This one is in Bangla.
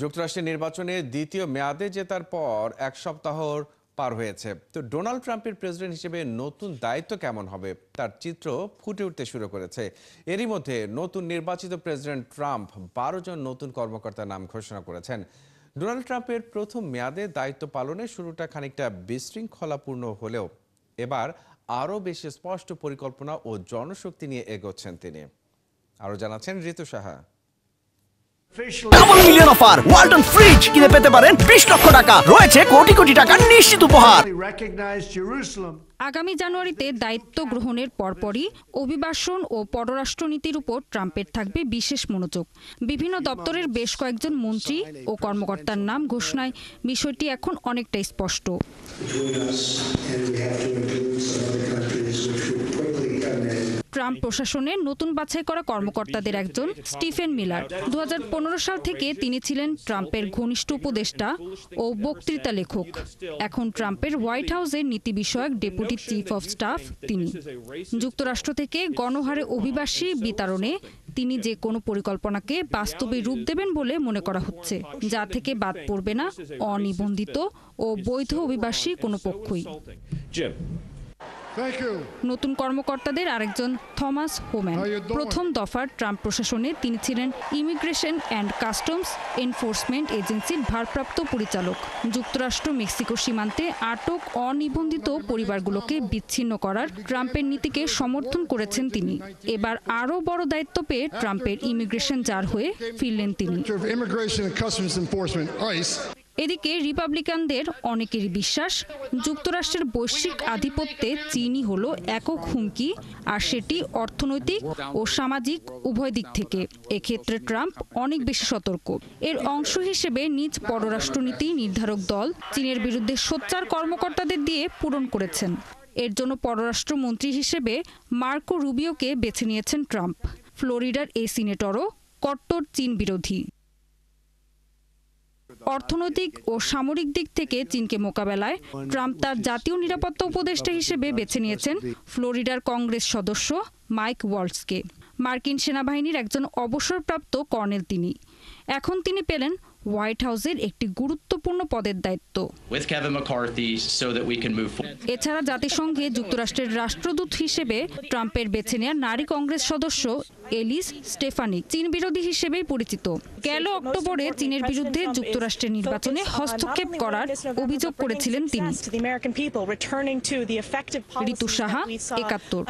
যুক্তরাষ্ট্রের নির্বাচনে দ্বিতীয় মেয়াদে জেতার পর এক সপ্তাহ পার হয়েছে। তো ডোনাল্ড ট্রাম্পের প্রেসিডেন্ট হিসেবে নতুন দায়িত্ব কেমন হবে তার চিত্র ফুটে উঠতে শুরু করেছে। এরই মধ্যে নতুন নির্বাচিত প্রেসিডেন্ট ট্রাম্প 12 জন নতুন কর্মকর্তার নাম ঘোষণা করেছেন। ডোনাল্ড ট্রাম্পের প্রথম মেয়াদে দায়িত্ব পালনের শুরুটা খানিকটা বিশৃঙ্খলাপূর্ণ হলেও এবার আরও বেশি স্পষ্ট পরিকল্পনা ও জনশক্তি নিয়ে এগোচ্ছেন তিনি। আরও জানাচ্ছেন Ritu Saha. Double million offer Walton fridge কিনে পেতে পারেন 20 লক্ষ টাকা, রয়েছে কোটি কোটি টাকার নিশ্চিত উপহার। আগামী জানুয়ারিতে দায়িত্ব গ্রহণের পরপরই অভিবাসন ও পররাষ্ট্রনীতির উপর ট্রাম্পের থাকবে বিশেষ মনোযোগ। বিভিন্ন দপ্তরের বেশ কয়েকজন মন্ত্রী ও কর্মকর্তার নাম ঘোষণায় বিষয়টি এখন অনেকটাই স্পষ্ট। ট্রাম্প প্রশাসনের নতুন বাছাই করা কর্মকর্তাদের একজন স্টিফেন মিলার। 2015 সাল থেকে তিনি ছিলেন ট্রাম্পের ঘনিষ্ঠ উপদেষ্টা ও বক্তৃতা লেখক। এখন ট্রাম্পের হোয়াইট হাউসের নীতি বিষয়ক ডেপুটি চিফ অফ স্টাফ তিনি। যুক্তরাষ্ট্র থেকে গণহারে অভিবাসী বিতরণে তিনি যে কোনো পরিকল্পনাকে বাস্তবে রূপ দেবেন বলে মনে করা হচ্ছে, যা থেকে বাদ পড়বে না অনিবন্ধিত ও বৈধ অভিবাসী কোনো পক্ষই। নতুন কর্মকর্তাদের আরেকজন থমাস হোম্যান। প্রথম দফার ট্রাম্প প্রশাসনে তিনি ছিলেন ইমিগ্রেশন অ্যান্ড কাস্টমস এনফোর্সমেন্ট এজেন্সির ভারপ্রাপ্ত পরিচালক। যুক্তরাষ্ট্র মেক্সিকো সীমান্তে আটক অনিবন্ধিত পরিবারগুলোকে বিচ্ছিন্ন করার ট্রাম্পের নীতিকে সমর্থন করেছেন তিনি। এবার আরও বড় দায়িত্ব পেয়ে ট্রাম্পের ইমিগ্রেশন জার হয়ে ফিরলেন তিনি। এদিকে রিপাবলিকানদের অনেকেরই বিশ্বাস, যুক্তরাষ্ট্রের বৈশ্বিক আধিপত্যে চীনই হলো একক হুমকি, আর সেটি অর্থনৈতিক ও সামাজিক উভয় দিক থেকে। এক্ষেত্রে ট্রাম্প অনেক বেশি সতর্ক। এর অংশ হিসেবে নিজ পররাষ্ট্রনীতি নির্ধারক দল চীনের বিরুদ্ধে সোচ্চার কর্মকর্তাদের দিয়ে পূরণ করেছেন। এর জন্য পররাষ্ট্রমন্ত্রী হিসেবে মার্কো রুবিওকে বেছে নিয়েছেন ট্রাম্প। ফ্লোরিডার এই সিনেটরও কট্টর চীন বিরোধী। অর্থনৈতিক ও সামরিক দিক থেকে চীনকে মোকাবেলায় ট্রাম্প তার জাতীয় নিরাপত্তা উপদেষ্টা হিসেবে বেছে নিয়েছেন ফ্লোরিডার কংগ্রেস সদস্য মাইক ওয়ালটজকে। মার্কিন সেনাবাহিনীর একজন অবসরপ্রাপ্ত কর্নেল তিনি। এখন তিনি পেলেন হোয়াইট হাউসের একটি গুরুত্বপূর্ণ পদের দায়িত্ব। এছাড়া জাতিসংঘে যুক্তরাষ্ট্রের রাষ্ট্রদূত হিসেবে ট্রাম্পের বেছে নেওয়া নারী কংগ্রেস সদস্য এলিস স্টেফানিক চীন বিরোধী হিসেবেই পরিচিত। গেল অক্টোবরে চীনের বিরুদ্ধে যুক্তরাষ্ট্রের নির্বাচনে হস্তক্ষেপ করার অভিযোগ করেছিলেন তিনি। ঋতু সাহা, ৭১।